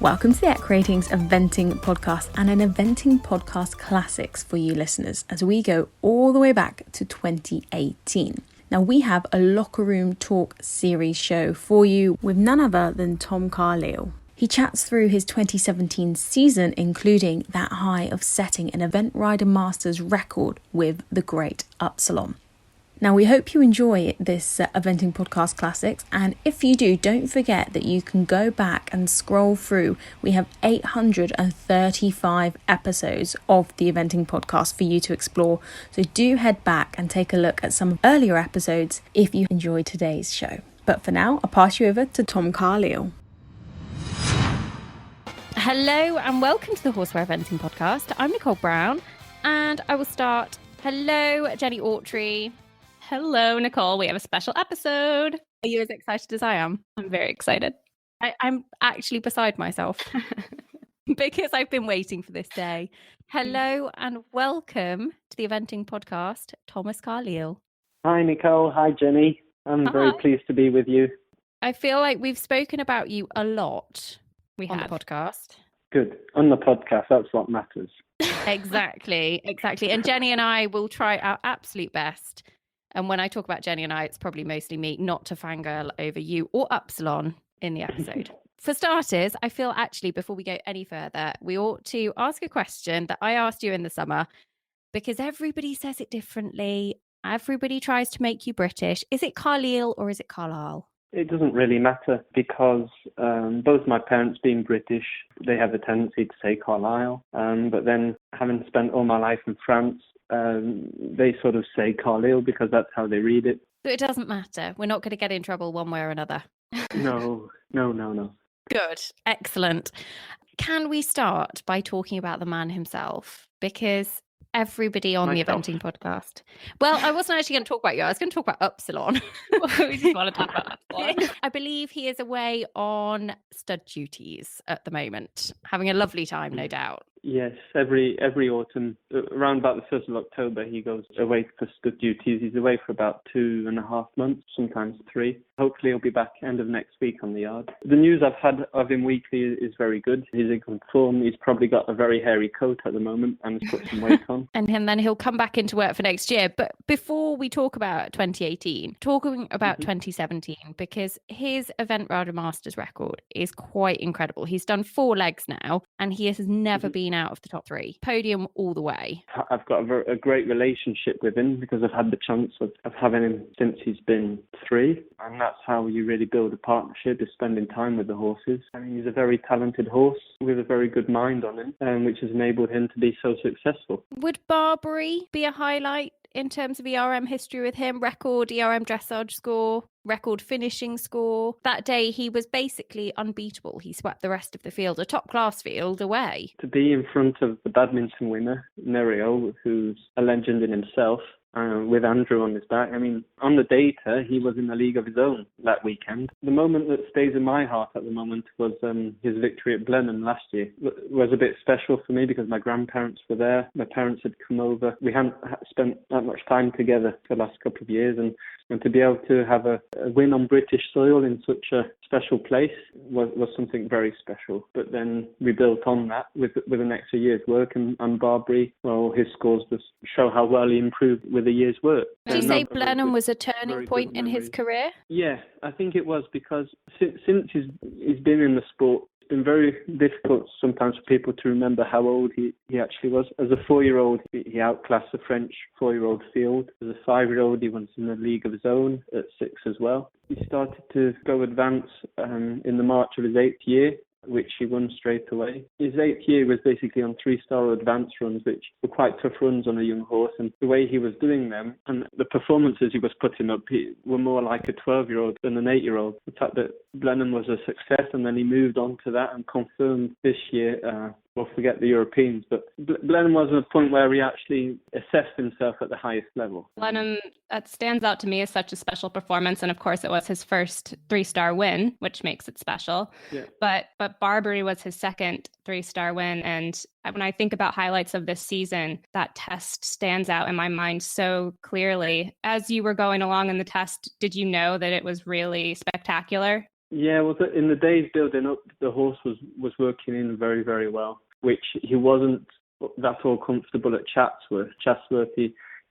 Welcome to the Eck Ratings Eventing Podcast and an Eventing Podcast Classics for you listeners as we go all the way back to 2018. Now we have a locker room talk series show for you with none other than Tom Carlile. He chats through his 2017 season, including that high of setting an Event Rider Masters record with the great Upsilon. Now, we hope you enjoy this Eventing Podcast Classics, and if you do, don't forget that you can go back and scroll through. We have 835 episodes of the Eventing Podcast for you to explore, so do head back and take a look at some earlier episodes if you enjoyed today's show. But for now, I'll pass you over to Tom Carlile. Hello and welcome to the Horseware Eventing Podcast. I'm Nicole Brown, and I will start. Hello, Jenni Autry. Hello, Nicole. We have a special episode. Are you as excited as I am? I'm very excited. I'm actually beside myself because I've been waiting for this day. Hello and welcome to the Eventing Podcast, Thomas Carlile. Hi, Nicole. Hi, Jenni. I'm very pleased to be with you. I feel like we've spoken about you a lot We on have. the podcast. Good. On the podcast, that's what matters. Exactly. And Jenni and I will try our absolute best. And when I talk about Jenni and I, it's probably mostly me, not to fangirl over you or Upsilon in the episode. For starters, I feel actually before we go any further, we ought to ask a question that I asked you in the summer because everybody says it differently. Everybody tries to make you British. Is it Carlile or is it Carlile? It doesn't really matter because both my parents being British, they have a tendency to say Carlile. But then having spent all my life in France, they sort of say Carlile because that's how they read it. So it doesn't matter. We're not going to get in trouble one way or another. No. Good. Excellent. Can we start by talking about the man himself? Because everybody on the Eventing Podcast. Well, I wasn't actually going to talk about you. I was going to talk about Upsilon. We just want to talk about Upsilon. I believe he is away on stud duties at the moment, having a lovely time, no doubt. Yes, every autumn, around about the 1st of October, he goes away for stud duties. He's away for about 2.5 months, sometimes 3. Hopefully he'll be back end of next week on the yard. The news I've had of him weekly is very good. He's in good form. He's probably got a very hairy coat at the moment and he's put some weight on. And then he'll come back into work for next year. But before we talk about 2018, talking about 2017, because his Event Rider Masters record is quite incredible. He's done 4 legs now and he has never been out of the top 3. Podium all the way. I've got a great relationship with him because I've had the chance of having him since he's been 3. And that's how you really build a partnership, is spending time with the horses. I mean, he's a very talented horse with a very good mind on him, which has enabled him to be so successful. Would Barbary be a highlight in terms of ERM history with him? Record ERM dressage score, record finishing score. That day he was basically unbeatable. He swept the rest of the field, a top class field, away. To be in front of the badminton winner, Nerio, who's a legend in himself, with Andrew on his back. I mean, on the data, he was in a league of his own that weekend. The moment that stays in my heart at the moment was his victory at Blenheim last year. It was a bit special for me because my grandparents were there. My parents had come over. We hadn't spent that much time together for the last couple of years, and to be able to have a win on British soil in such a special place was something very special. But then we built on that with an extra year's work, and Barbary, well, his scores just show how well he improved with a year's work. Do you say Blenheim was a turning point in his career? Yeah, I think it was because since he's been in the sport, it's been very difficult sometimes for people to remember how old he actually was. As a 4-year-old, he outclassed the French 4-year-old field. As a 5-year-old, he was in a league of his own at 6 as well. He started to go advance in the March of his 8th year, which he won straight away. His 8th year was basically on 3-star advance runs, which were quite tough runs on a young horse, and the way he was doing them and the performances he was putting up were more like a 12-year-old than an 8-year-old. The fact that Blenheim was a success and then he moved on to that and confirmed this year, we'll forget the Europeans, but Blenheim was at a point where he actually assessed himself at the highest level. Blenheim, that stands out to me as such a special performance, and of course it was his first 3-star win, which makes it special. Yeah. But Barbary was his second 3-star win, and when I think about highlights of this season, that test stands out in my mind so clearly. As you were going along in the test, did you know that it was really spectacular? Yeah, well, in the days building up, the horse was working in very, very well, which he wasn't that all comfortable at Chatsworth.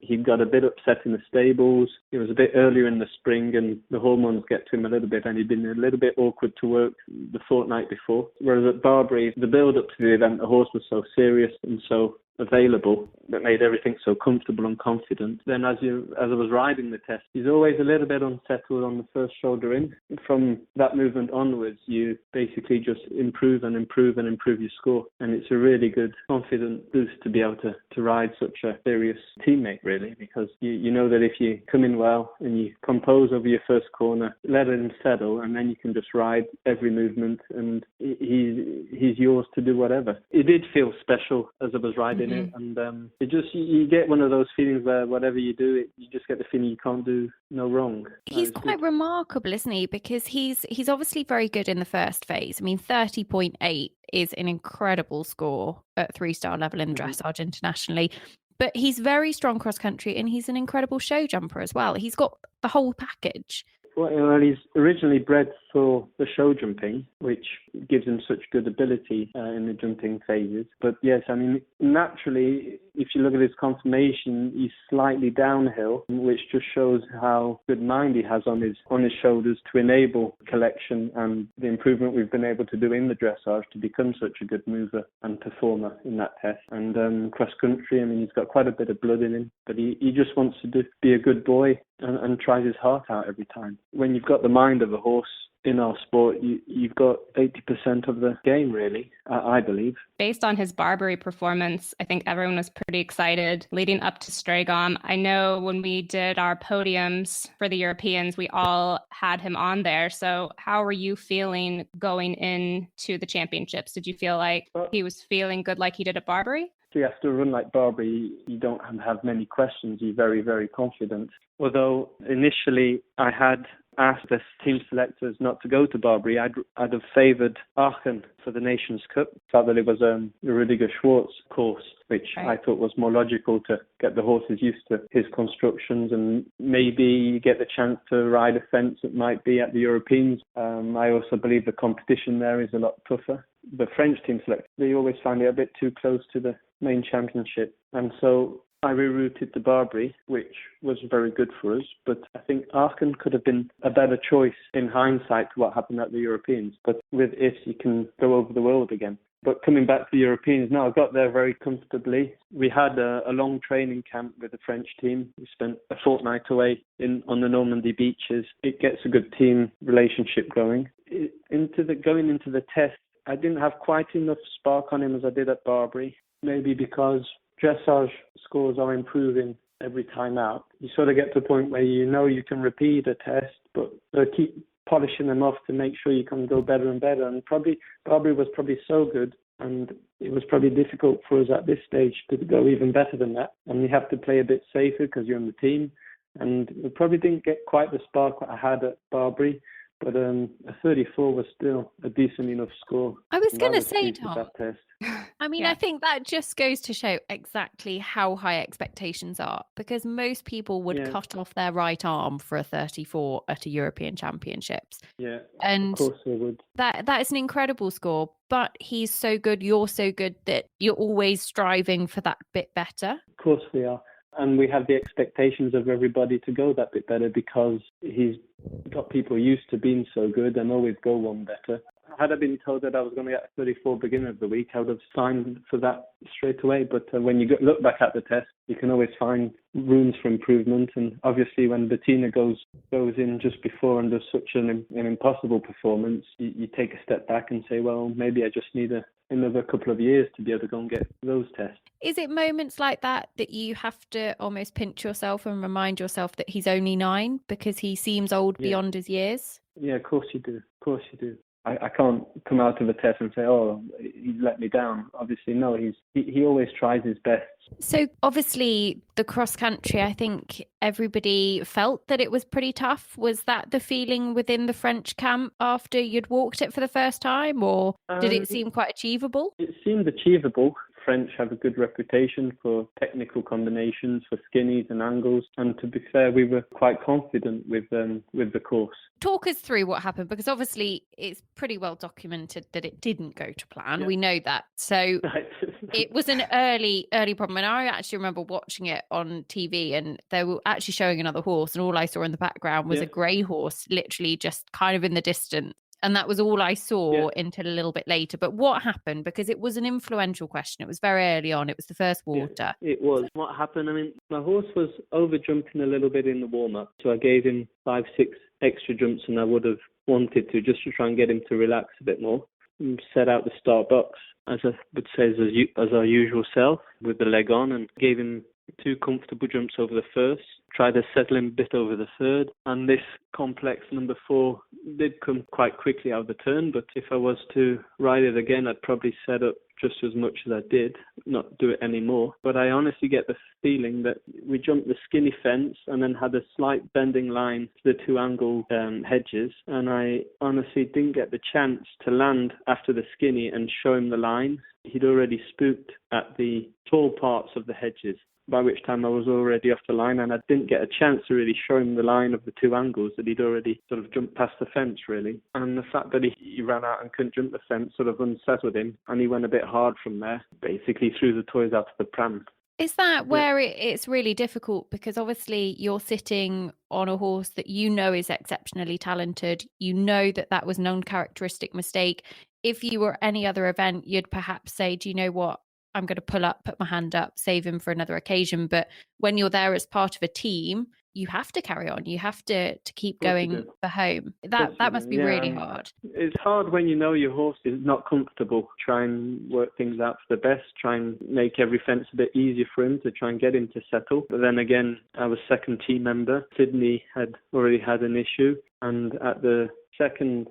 He got a bit upset in the stables. It was a bit earlier in the spring and the hormones get to him a little bit, and he'd been a little bit awkward to work the fortnight before. Whereas at Barbary, the build-up to the event, the horse was so serious and so available that made everything so comfortable and confident. Then as I was riding the test, he's always a little bit unsettled on the first shoulder in. From that movement onwards, you basically just improve and improve and improve your score. And it's a really good, confident boost to be able to ride such a serious teammate, really, because you know that if you come in well and you compose over your first corner, let him settle, and then you can just ride every movement, and he's yours to do whatever. It did feel special as I was riding it, and you get one of those feelings where whatever you do, you just get the feeling you can't do no wrong. He's quite remarkable, isn't he? Because he's obviously very good in the first phase. I mean, 30.8 is an incredible score at 3-star level in dressage internationally. But he's very strong cross country, and he's an incredible show jumper as well. He's got the whole package. Well, he's originally bred for the show jumping, which gives him such good ability in the jumping phases. But yes, I mean, naturally, if you look at his conformation, he's slightly downhill, which just shows how good mind he has on his shoulders to enable collection and the improvement we've been able to do in the dressage to become such a good mover and performer in that test. And cross country, I mean, he's got quite a bit of blood in him, but he just wants to be a good boy and tries his heart out every time. When you've got the mind of a horse in our sport, you've got 80% of the game, really, I believe. Based on his Barbary performance, I think everyone was pretty excited leading up to Strzegom. I know when we did our podiums for the Europeans, we all had him on there. So how were you feeling going into the championships? Did you feel like he was feeling good like he did at Barbary? So after a run like Barbary, you don't have many questions. You're very, very confident. Although initially I had asked the team selectors not to go to Barbary, I'd have favoured Aachen for the Nations Cup. Felt that it was a Rudiger Schwartz course, which I thought was more logical to get the horses used to his constructions, and maybe you get the chance to ride a fence that might be at the Europeans. I also believe the competition there is a lot tougher. The French team selectors, they always find it a bit too close to the main championship, and so I rerouted to Barbary, which was very good for us, but I think Aachen could have been a better choice in hindsight to what happened at the Europeans. But with ifs, you can go over the world again. But coming back to the Europeans now, I got there very comfortably. We had a long training camp with the French team. We spent a fortnight away on the Normandy beaches. It gets a good team relationship going. Going into the test, I didn't have quite enough spark on him as I did at Barbary, maybe because dressage scores are improving every time out. You sort of get to a point where you know you can repeat a test, but keep polishing them off to make sure you can go better and better. And Barbary was probably so good, and it was probably difficult for us at this stage to go even better than that. And you have to play a bit safer because you're on the team. And we probably didn't get quite the spark that I had at Barbary, but a 34 was still a decent enough score. I was going to say, Tom, I mean, Yeah. I think that just goes to show exactly how high expectations are, because most people would cut off their right arm for a 34 at a European Championships. Yeah, and of course they would. That is an incredible score, but he's so good, you're so good that you're always striving for that bit better. Of course we are. And we have the expectations of everybody to go that bit better because he's got people used to being so good and always go one better. Had I been told that I was going to get 34 beginning of the week, I would have signed for that straight away. But when you look back at the test, you can always find rooms for improvement. And obviously when Bettina goes in just before and does such an impossible performance, you take a step back and say, well, maybe I just need another couple of years to be able to go and get those tests. Is it moments like that you have to almost pinch yourself and remind yourself that he's only 9 because he seems old beyond his years? Yeah, of course you do. Of course you do. I can't come out of a test and say, oh, he let me down. Obviously, no, he always tries his best. So obviously the cross country, I think everybody felt that it was pretty tough. Was that the feeling within the French camp after you'd walked it for the first time, or did it seem quite achievable? It seemed achievable French have a good reputation for technical combinations, for skinnies and angles. And to be fair, we were quite confident with the course. Talk us through what happened, because obviously it's pretty well documented that it didn't go to plan. Yeah. We know that. So it was an early problem. And I actually remember watching it on TV, and they were actually showing another horse, and all I saw in the background was a grey horse literally just kind of in the distance. And that was all I saw until a little bit later. But what happened? Because it was an influential question. It was very early on. It was the first water. It was. What happened? I mean, my horse was over jumping a little bit in the warm-up. So I gave him 5-6 extra jumps than I would have wanted to, just to try and get him to relax a bit more. And set out the start box, as I would say, as our usual self, with the leg on, and gave him 2 comfortable jumps over the first, tried to settle him a bit over the third, and this complex number 4 did come quite quickly out of the turn. But if I was to ride it again, I'd probably set up just as much as I did, not do it anymore. But I honestly get the feeling that we jumped the skinny fence and then had a slight bending line to the 2 angle hedges, and I honestly didn't get the chance to land after the skinny and show him the line. He'd already spooked at the tall parts of the hedges, by which time I was already off the line, and I didn't get a chance to really show him the line of the 2 angles that he'd already sort of jumped past the fence, really. And the fact that he ran out and couldn't jump the fence sort of unsettled him, and he went a bit hard from there, basically threw the toys out of the pram. Is that where it's really difficult? Because obviously you're sitting on a horse that you know is exceptionally talented. You know that was an uncharacteristic mistake. If you were any other event, you'd perhaps say, do you know what? I'm going to pull up, put my hand up, save him for another occasion. But when you're there as part of a team, you have to carry on. You have to keep going for home. That must be really hard. It's hard when you know your horse is not comfortable. Try and work things out for the best. Try and make every fence a bit easier for him to try and get him to settle. But then again, our second team member, Sydney, had already had an issue. And at the second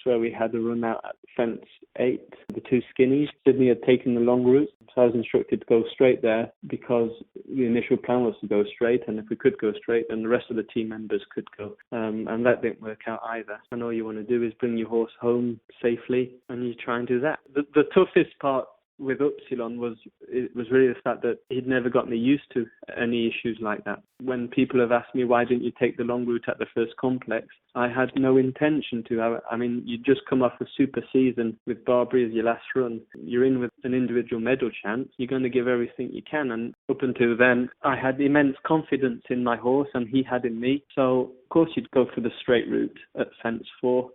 where we had a run out at fence 8, the 2 skinnies, Sydney had taken the long route. So I was instructed to go straight there because the initial plan was to go straight, and if we could go straight, then the rest of the team members could go. And that didn't work out either. And all you want to do is bring your horse home safely, and you try and do that. The toughest part with Upsilon was really the fact that he'd never got me used to any issues like that. When people have asked me, why didn't you take the long route at the first complex, I had no intention to. I mean, you just come off a super season with Barbary as your last run. You're in with an individual medal chance. You're going to give everything you can. And up until then, I had immense confidence in my horse, and he had in me. So, of course, you'd go for the straight route at fence 4.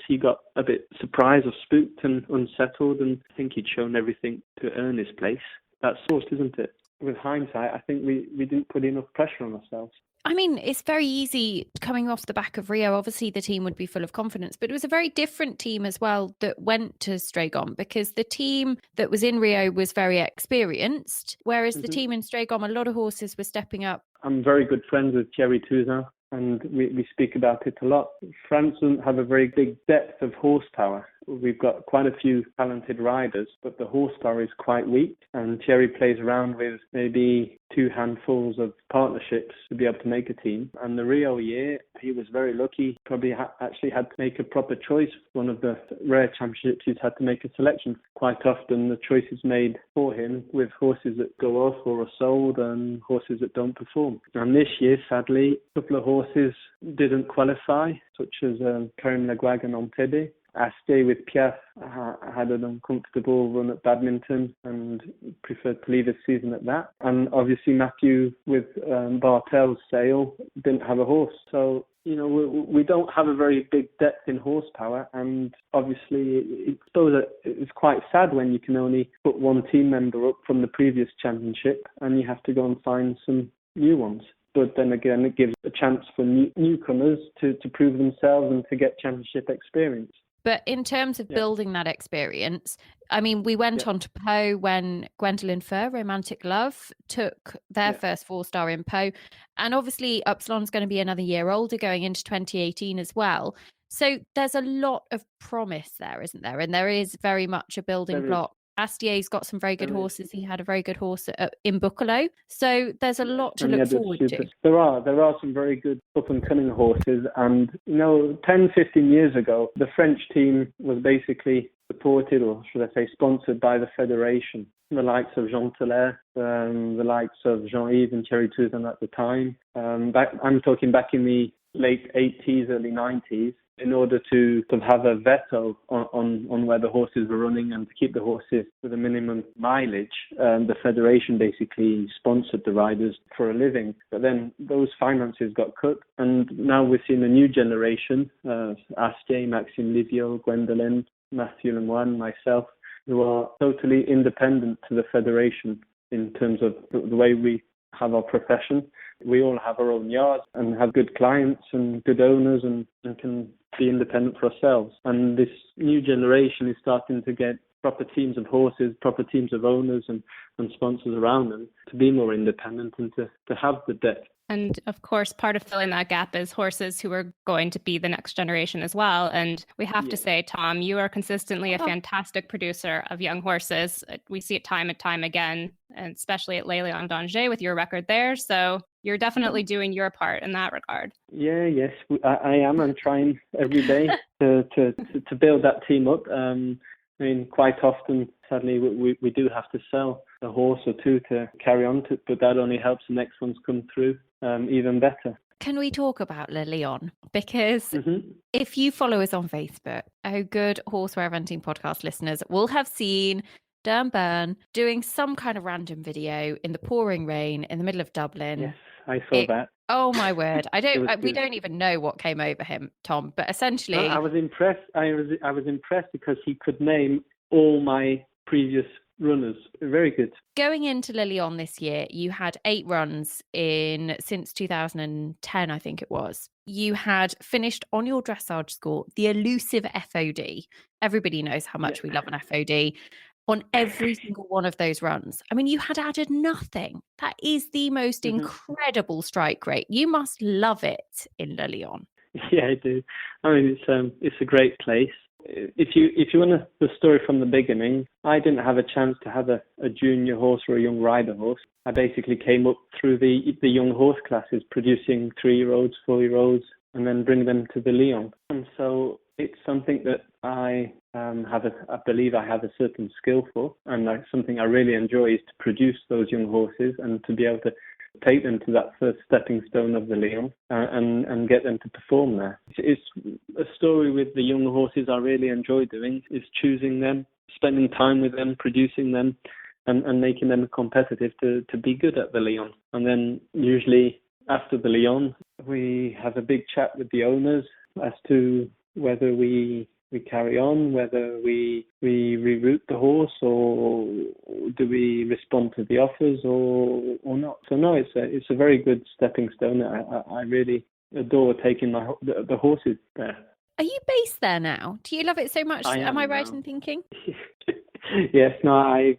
He got a bit surprised or spooked and unsettled, and I think he'd shown everything to earn his place. That's forced, isn't it? With hindsight, I think we didn't put enough pressure on ourselves. I mean, it's very easy coming off the back of Rio. Obviously, the team would be full of confidence, but it was a very different team as well that went to Strzegom, because the team that was in Rio was very experienced, whereas the team in Strzegom, a lot of horses were stepping up. I'm very good friends with Thierry Touzin, and we speak about it a lot. France doesn't have a very big depth of horsepower. We've got quite a few talented riders, but the horsepower is quite weak, and Thierry plays around with maybe 2 handfuls of partnerships to be able to make a team. And the Rio year, he was very lucky. Probably actually had to make a proper choice. One of the rare championships he's had to make a selection. Quite often the choice is made for him with horses that go off or are sold and horses that don't perform. And this year, sadly, a couple of horses didn't qualify, such as Karim Lagwag and Antebe. Aste with Piaf had an uncomfortable run at badminton and preferred to leave his season at that. And obviously Matthew with Bartel's sale didn't have a horse. So, you know, we don't have a very big depth in horsepower, and obviously I suppose it's quite sad when you can only put 1 team member up from the previous championship and you have to go and find some new ones. But then again, it gives a chance for newcomers to prove themselves and to get championship experience. But in terms of building that experience, I mean, we went on to Pau when Gwendolyn Furr, Romantic Love, took their first 4-star in Pau. And obviously, Upsilon's going to be another year older going into 2018 as well. So there's a lot of promise there, isn't there? And there is very much a building block Astier's got some very good horses. He had a very good horse in Buccolo. So there's a lot to look forward to. There are some very good up and coming horses. And, 10, 15 years ago, the French team was basically supported, or should I say sponsored, by the Federation. The likes of Jean Teller, the likes of Jean-Yves and Thierry Touzan at the time. I'm talking back in the late 80s, early 90s, in order to have a veto on where the horses were running and to keep the horses with a minimum mileage. The Federation basically sponsored the riders for a living. But then those finances got cut, and now we're seeing a new generation, Astier, Maxime Livio, Gwendolen, Mathieu Lemoine, myself, who are totally independent to the Federation in terms of the way we have our profession. We all have our own yards and have good clients and good owners and can be independent for ourselves. And this new generation is starting to get proper teams of horses, proper teams of owners and sponsors around them to be more independent and to have the depth. And of course, part of filling that gap is horses who are going to be the next generation as well. And we have to say, Tom, you are consistently a fantastic producer of young horses. We see it time and time again, and especially at Les Lions d'Angers with your record there. So you're definitely doing your part in that regard. Yes, I am. I'm trying every day to build that team up. Quite often, sadly, we do have to sell a horse or two to carry on, but that only helps the next ones come through even better. Can we talk about Le Lion? Because if you follow us on Facebook, good Horseware Eventing podcast listeners will have seen Derm Byrne doing some kind of random video in the pouring rain in the middle of Dublin. Yes, I saw that. Oh my word! We don't even know what came over him, Tom. But essentially, I was impressed. I was impressed because he could name all my previous runners. Very good. Going into Le Lion this year, you had 8 runs since 2010, I think it was. You had finished on your dressage score, the elusive FOD. Everybody knows how much we love an FOD. On every single one of those runs. I mean, you had added nothing. That is the most incredible strike rate. You must love it in Le Lion. Yeah, I do. I mean, it's a great place. If you want the story from the beginning, I didn't have a chance to have a junior horse or a young rider horse. I basically came up through the young horse classes, producing 3-year-olds, 4-year-olds, and then bring them to the Lion. And so it's something that I believe I have a certain skill for, and something I really enjoy is to produce those young horses and to be able to take them to that first stepping stone of the Lion and get them to perform there. It's a story with the young horses I really enjoy doing, is choosing them, spending time with them, producing them, and making them competitive to be good at the Lion. And then usually after the Lion, we have a big chat with the owners as to whether we carry on, whether we reroute the horse, or do we respond to the offers or not. So no, it's a very good stepping stone. I really adore taking the horses there. Are you based there now? Do you love it so much? Am I right in thinking? Yes, no,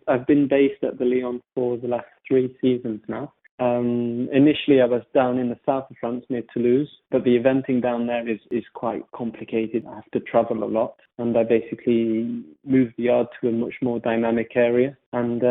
I've been based at the Lion for the last 3 seasons now. Initially, I was down in the south of France near Toulouse, but the eventing down there is quite complicated. I have to travel a lot, and I basically moved the yard to a much more dynamic area. And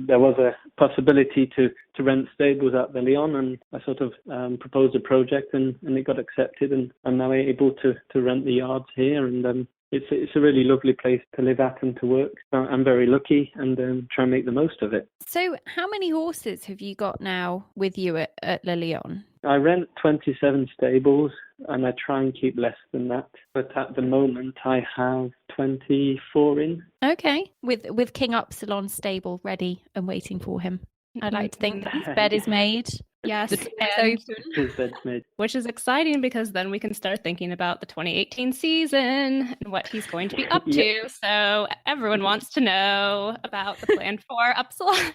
there was a possibility to rent stables at the Lion, and I sort of proposed a project, and it got accepted, and I'm now able to rent the yards here, and it's a really lovely place to live at and to work. I'm very lucky and try and make the most of it. So how many horses have you got now with you at Le Lion? I rent 27 stables and I try and keep less than that. But at the moment I have 24 in. Okay, with King Upsilon stable ready and waiting for him. I'd like to think that his bed is made. Yes, His bed's made. Which is exciting because then we can start thinking about the 2018 season and what he's going to be up to. So everyone wants to know about the plan for Upsilon.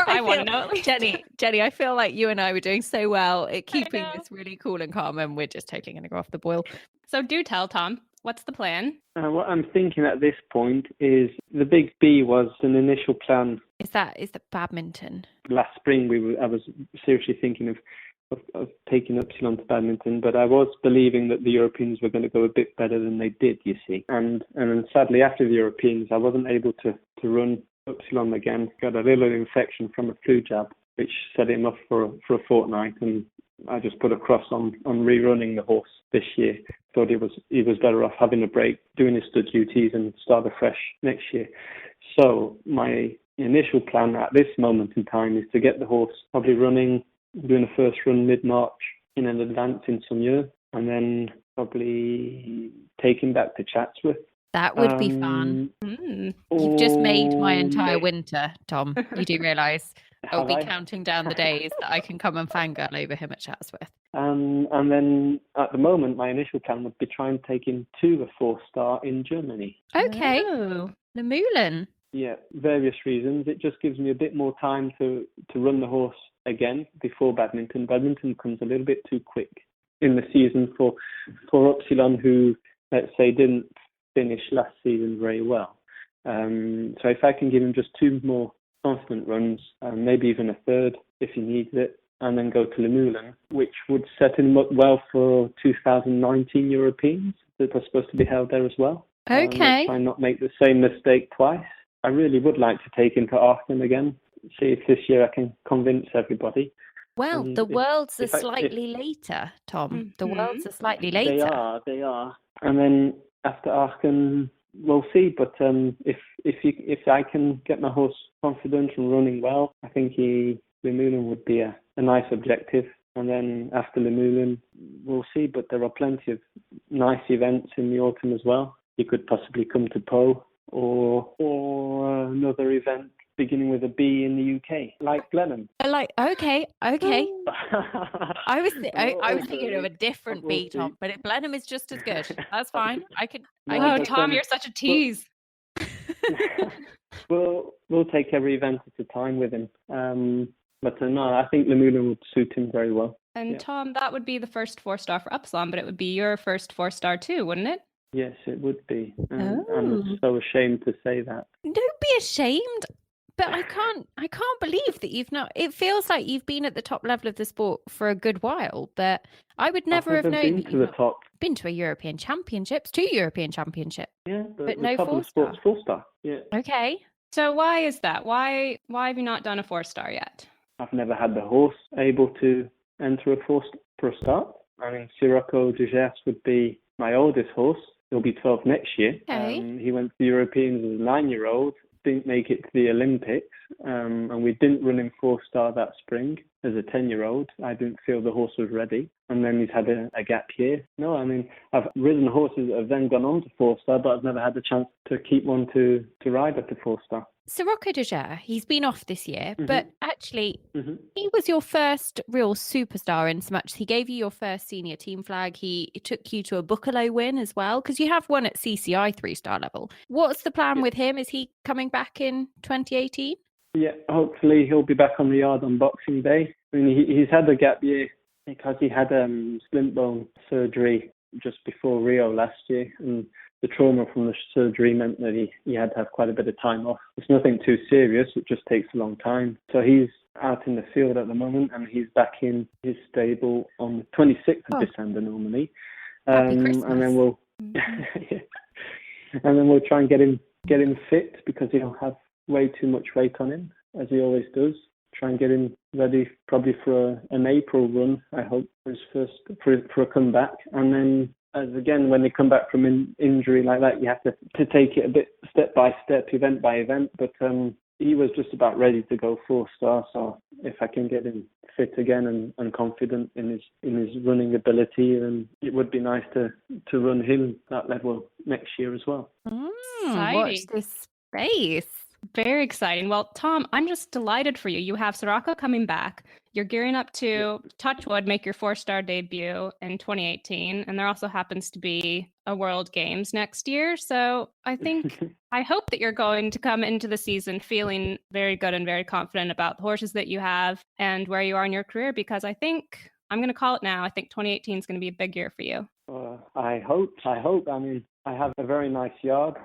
I want to know at least. Jenni, I feel like you and I were doing so well at keeping this really cool and calm, and we're just totally going to go off the boil. So do tell, Tom. What's the plan? What I'm thinking at this point is the big B was an initial plan. Is that badminton? Last spring, I was seriously thinking of taking Upsilon to badminton, but I was believing that the Europeans were going to go a bit better than they did, you see. And then sadly, after the Europeans, I wasn't able to run Upsilon again. Got a little infection from a flu jab, which set him off for a fortnight, and I just put a cross on rerunning the horse this year. Thought he was better off having a break, doing his stud duties, and start afresh next year. So my initial plan at this moment in time is to get the horse probably running, doing the first run mid-March in an advance in Saumur, and then probably take him back to Chatsworth. That would be fun. You've just made my entire winter, Tom. You do realise I'll be counting down the days that I can come and fangirl over him at Chatsworth. And then at the moment, my initial plan would be try and take him to a 4-star in Germany. Okay. The Moulin. Yeah, various reasons. It just gives me a bit more time to run the horse again before badminton. Badminton comes a little bit too quick in the season for Upsilon, who, let's say, didn't finish last season very well. So if I can give him just 2 more constant runs, maybe even a third if he needs it, and then go to Le Moulin, which would set him up well for 2019 Europeans that are supposed to be held there as well. Okay. Try and not make the same mistake twice. I really would like to take him to Aachen again, see if this year I can convince everybody. Well, the Worlds are slightly later, Tom. The Worlds are slightly later. They are. And then after Aachen, we'll see. But if I can get my horse confident and running well, I think Le Moulin would be a nice objective. And then after Le Moulin, we'll see. But there are plenty of nice events in the autumn as well. You could possibly come to Po or another event beginning with a B in the UK, like Blenheim. Okay. I was thinking of a different B, Tom, but Blenheim is just as good. That's fine. Tom, you're such a tease. We'll take every event at a time with him. But no, I think Le Moulin would suit him very well. And Tom, that would be the first 4-star for Upsilon, but it would be your first 4-star too, wouldn't it? Yes, it would be. I'm so ashamed to say that. Don't be ashamed. But I can't believe that you've not. It feels like you've been at the top level of the sport for a good while, but I would never have known been to the top. Been to a European Championships, 2 European Championships. Yeah, but no top 4-star. 4-star. Yeah. Okay. So why is that? Why have you not done a 4-star yet? I've never had the horse able to enter a 4-star start. I mean, Sirocco de Gers would be my oldest horse. He'll be 12 next year. Okay. He went to the Europeans as a 9-year-old. Didn't make it to the Olympics, and we didn't run him 4-star that spring as a 10-year-old. I didn't feel the horse was ready, and then he's had a gap year. No, I mean, I've ridden horses that have then gone on to 4-star, but I've never had the chance to keep one to ride at the 4-star. Sirocco de Gers, he's been off this year, but actually he was your first real superstar in so much he gave you your first senior team flag. He took you to a Buccolo win as well, because you have one at CCI 3-star level. What's the plan with him? Is he coming back in 2018? Yeah, hopefully he'll be back on the yard on Boxing Day. I mean, he's had a gap year because he had splint bone surgery just before Rio last year, and the trauma from the surgery meant that he had to have quite a bit of time off. It's nothing too serious, it just takes a long time. So he's out in the field at the moment, and he's back in his stable on the 26th of December normally. Happy Christmas. And then we'll and then we'll try and get him fit, because he'll have way too much weight on him, as he always does. Try and get him ready probably for an April run, I hope, for his first for a comeback. And then again, when they come back from an injury like that, you have to take it a bit step by step, event by event. But he was just about ready to go 4-star. So if I can get him fit again and confident in his running ability, then it would be nice to run him that level next year as well. Watch this space. Very exciting. Well, Tom, I'm just delighted for you. You have Sirocco coming back. You're gearing up to, touchwood, make your 4-star debut in 2018. And there also happens to be a World Games next year. So I hope that you're going to come into the season feeling very good and very confident about the horses that you have and where you are in your career, because I think, I'm going to call it now, I think 2018 is going to be a big year for you. I hope. I mean, I have a very nice yard.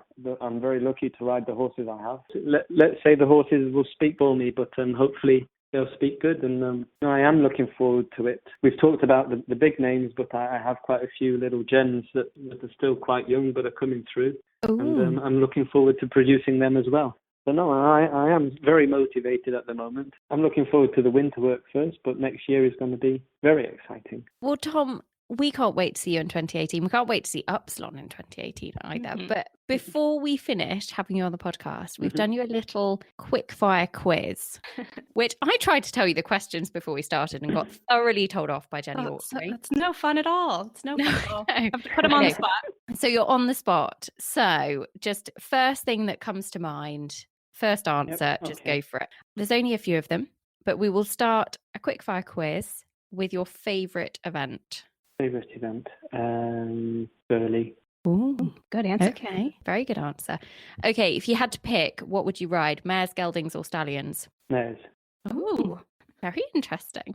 I'm very lucky to ride the horses I have. Let's say the horses will speak for me, but hopefully they'll speak good. And I am looking forward to it. We've talked about the big names, but I have quite a few little gems that are still quite young but are coming through. And I'm looking forward to producing them as well. So no, I am very motivated at the moment. I'm looking forward to the winter work first, but next year is going to be very exciting. Well, Tom, we can't wait to see you in 2018. We can't wait to see Upsilon in 2018 either. Mhm. But before we finish having you on the podcast, we've done you a little quick fire quiz, which I tried to tell you the questions before we started and got thoroughly told off by Jenny Hawksley. It's no fun at all. It's no fun at all. No. I have to put him on the spot. So you're on the spot. So just first thing that comes to mind, first answer, just okay. go for it. There's only a few of them, but we will start a quick fire quiz with your favourite event. Favorite event? Burley. Ooh, Good answer. okay. Very good answer. Okay, if you had to pick, what would you ride? Mares, geldings or stallions? Mares. Ooh, very interesting.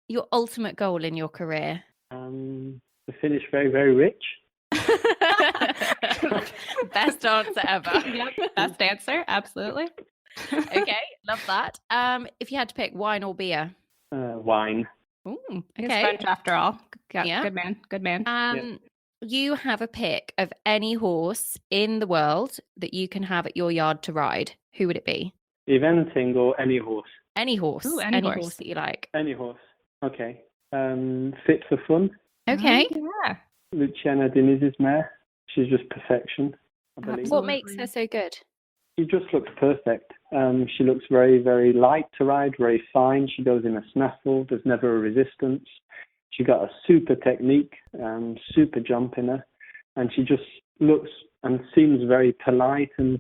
Your ultimate goal in your career? To finish very, very rich. Best answer ever. Yep, best answer. Absolutely. Okay, love that. If you had to pick wine or beer? Wine. Ooh, He's okay. French after all. Yeah. Good man. Good man. You have a pick of any horse in the world that you can have at your yard to ride. Who would it be? Eventing or any horse? Any horse. Ooh, any any horse. horse that you like. Any horse. Okay. Fit for fun. Okay. Yeah. Luciana Deniz's mare. She's just perfection, I believe. What makes her so good? She just looks perfect. She looks very, very light to ride, very fine. She goes in a snaffle. There's never a resistance. She got a super technique, super jump in her. And she just looks and seems very polite and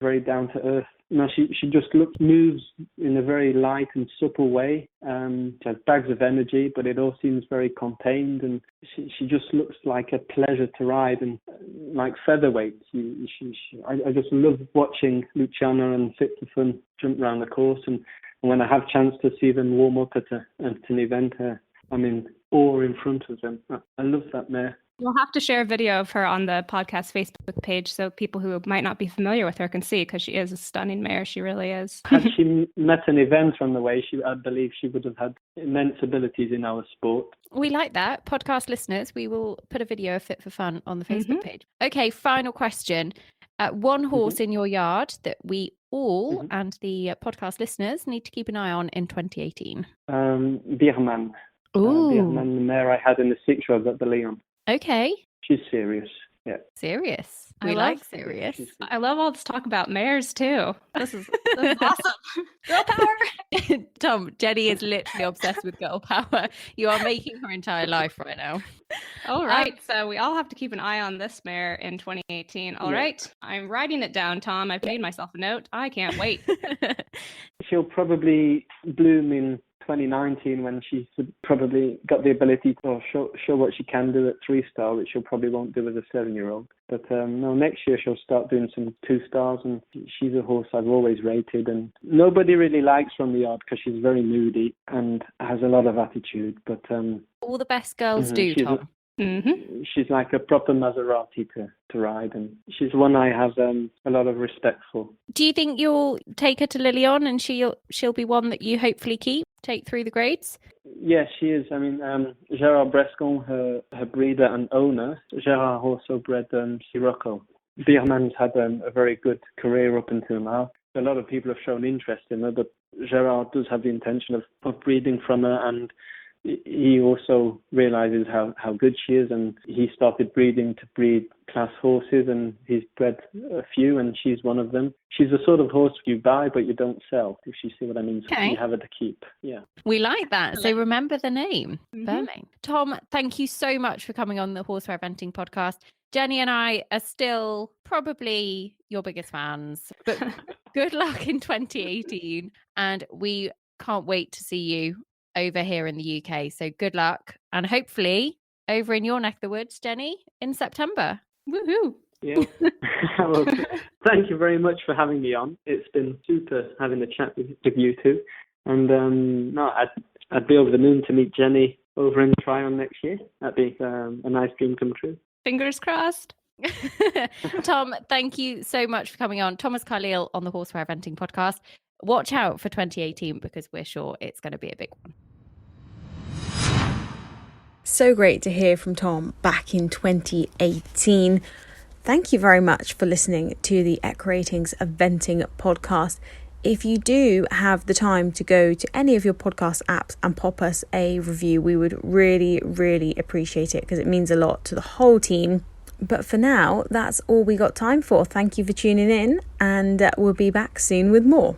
very down to earth. No, she just moves in a very light and supple way. She has bags of energy, but it all seems very contained, and she just looks like a pleasure to ride, and like featherweight. I just love watching Luciana and Fit for Fun jump around the course, and when I have chance to see them warm up at an event, I'm in awe in front of them. I love that mare. We'll have to share a video of her on the podcast Facebook page so people who might not be familiar with her can see, because she is a stunning mare. She really is. Had she met an event on the way, I believe she would have had immense abilities in our sport. We like that. Podcast listeners, we will put a video of Fit for Fun on the Facebook page. Okay, final question. One horse in your yard that we all and the podcast listeners need to keep an eye on in 2018. Birman. Ooh. Birman, the mare I had in the 6-year-old at the Leon. Okay. She's serious. Yeah. Serious. I We love like serious. I love all this talk about mares too. This is awesome. Girl power. Tom, Jenny is literally obsessed with girl power. You are making her entire life right now. All right. So we all have to keep an eye on this mare in 2018. All right. I'm writing it down, Tom. I've made myself a note. I can't wait. She'll probably bloom in 2019 when she's probably got the ability to show what she can do at 3-star, which she probably won't do as a 7-year-old. But no, next year she'll start doing some 2-stars, and she's a horse I've always rated, and nobody really likes from the yard because she's very moody and has a lot of attitude. But all the best girls do, Tom. She's like a proper Maserati to ride, and she's one I have a lot of respect for. Do you think you'll take her to Lilion and she'll be one that you hopefully take through the grades? Yes, she is. I mean, Gérard Brescon, her breeder and owner, Gérard also bred Sirocco. Birman's had a very good career up until now. A lot of people have shown interest in her, but Gérard does have the intention of breeding from her, and he also realizes how good she is, and he started breeding to breed class horses, and he's bred a few, and she's one of them. She's the sort of horse you buy but you don't sell, if you see what I mean. So you have her to keep. Yeah. We like that. So remember the name, Birman. Tom, thank you so much for coming on the Horseware Eventing podcast. Jenny and I are still probably your biggest fans, but good luck in 2018, and we can't wait to see you over here in the UK. So good luck, and hopefully over in your neck of the woods, Jenny, in September. Woohoo! Yeah. Well, thank you very much for having me on. It's been super having a chat with you two, and no, I'd be over the moon to meet Jenny over in Tryon next year. That'd be a nice dream come true. Fingers crossed. Tom, thank you so much for coming on. Thomas Carlile on the Horseware Eventing podcast. Watch out for 2018 because we're sure it's going to be a big one. So great to hear from Tom back in 2018. Thank you very much for listening to the Ratings Eventing podcast. If you do have the time to go to any of your podcast apps and pop us a review, we would really, really appreciate it because it means a lot to the whole team. But for now, that's all we got time for. Thank you for tuning in, and we'll be back soon with more.